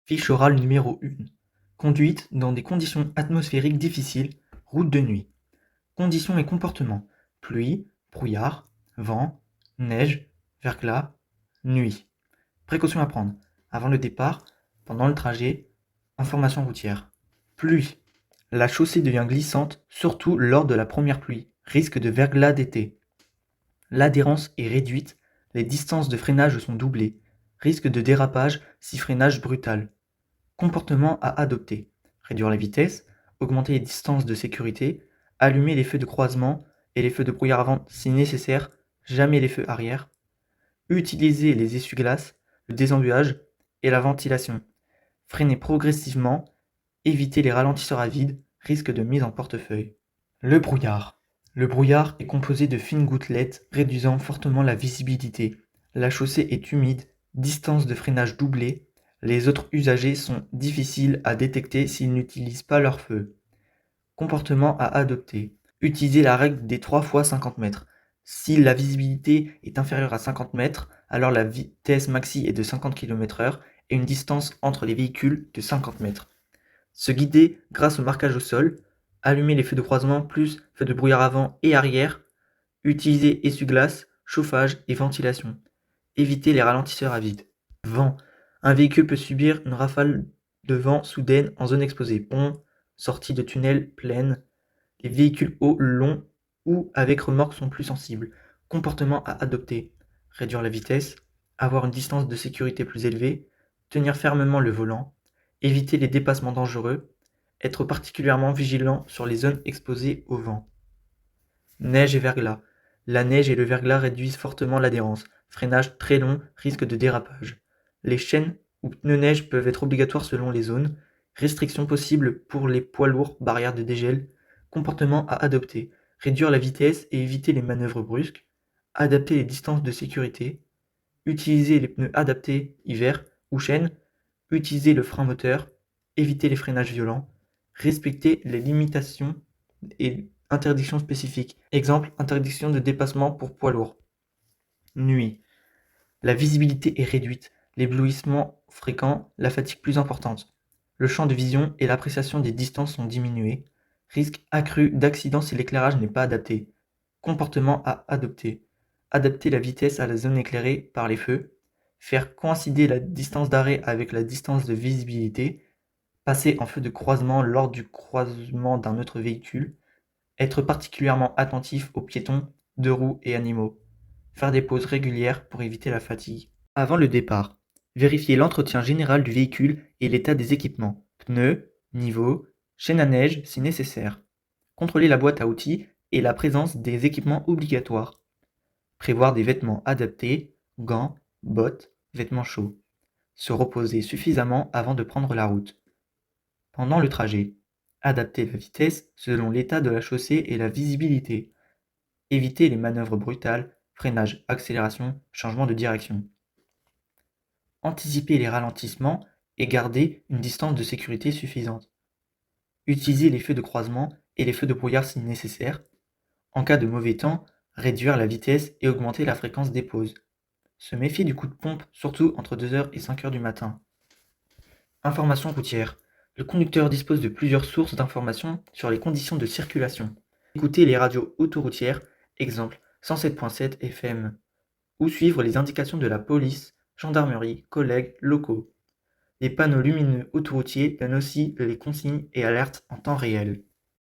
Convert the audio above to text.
Fiche orale numéro 1. Conduite dans des conditions atmosphériques difficiles, route de nuit. Conditions et comportements. Pluie, brouillard, vent, neige, verglas, nuit. Précautions à prendre. Avant le départ, pendant le trajet, information routière. Pluie. La chaussée devient glissante, surtout lors de la première pluie. Risque de verglas d'été. L'adhérence est réduite, les distances de freinage sont doublées. Risque de dérapage si freinage brutal. Comportement à adopter. Réduire la vitesse, augmenter les distances de sécurité, allumer les feux de croisement et les feux de brouillard avant si nécessaire, jamais les feux arrière. Utiliser les essuie-glaces, le désembuage et la ventilation. Freiner progressivement, éviter les ralentisseurs à vide, risque de mise en portefeuille. Le brouillard. Le brouillard est composé de fines gouttelettes réduisant fortement la visibilité. La chaussée est humide, distance de freinage doublée. Les autres usagers sont difficiles à détecter s'ils n'utilisent pas leur feu. Comportement à adopter. Utilisez la règle des 3 fois 50 mètres. Si la visibilité est inférieure à 50 mètres, alors la vitesse maxi est de 50 km/h et une distance entre les véhicules de 50 mètres. Se guider grâce au marquage au sol, allumer les feux de croisement plus feux de brouillard avant et arrière, utiliser essuie-glace, chauffage et ventilation. Éviter les ralentisseurs à vide. Vent. Un véhicule peut subir une rafale de vent soudaine en zone exposée, pont, sortie de tunnel, plaine. Les véhicules hauts, longs ou avec remorque sont plus sensibles. Comportement à adopter. Réduire la vitesse, avoir une distance de sécurité plus élevée, tenir fermement le volant, éviter les dépassements dangereux, être particulièrement vigilant sur les zones exposées au vent. Neige et verglas. La neige et le verglas réduisent fortement l'adhérence. Freinage très long, risque de dérapage. Les chaînes ou pneus neige peuvent être obligatoires selon les zones. Restrictions possibles pour les poids lourds, barrières de dégel. Comportement à adopter. Réduire la vitesse et éviter les manœuvres brusques. Adapter les distances de sécurité. Utiliser les pneus adaptés hiver ou chaîne. Utiliser le frein moteur. Éviter les freinages violents. Respecter les limitations et interdictions spécifiques. Exemple, interdiction de dépassement pour poids lourds. Nuit. La visibilité est réduite, l'éblouissement fréquent, la fatigue plus importante. Le champ de vision et l'appréciation des distances sont diminués. Risque accru d'accident si l'éclairage n'est pas adapté. Comportement à adopter. Adapter la vitesse à la zone éclairée par les feux. Faire coïncider la distance d'arrêt avec la distance de visibilité. Passer en feu de croisement lors du croisement d'un autre véhicule. Être particulièrement attentif aux piétons, deux roues et animaux. Faire des pauses régulières pour éviter la fatigue. Avant le départ, vérifier l'entretien général du véhicule et l'état des équipements, pneus, niveau, chaîne à neige si nécessaire. Contrôler la boîte à outils et la présence des équipements obligatoires. Prévoir des vêtements adaptés, gants, bottes, vêtements chauds. Se reposer suffisamment avant de prendre la route. Pendant le trajet, adapter la vitesse selon l'état de la chaussée et la visibilité. Éviter les manœuvres brutales, freinage, accélération, changement de direction. Anticiper les ralentissements et garder une distance de sécurité suffisante. Utiliser les feux de croisement et les feux de brouillard si nécessaire. En cas de mauvais temps, réduire la vitesse et augmenter la fréquence des pauses. Se méfier du coup de pompe, surtout entre 2h et 5h du matin. Information routière. Le conducteur dispose de plusieurs sources d'informations sur les conditions de circulation. Écoutez les radios autoroutières, exemple 107.7 FM, ou suivre les indications de la police, gendarmerie, collègues locaux. Les panneaux lumineux autoroutiers donnent aussi les consignes et alertes en temps réel.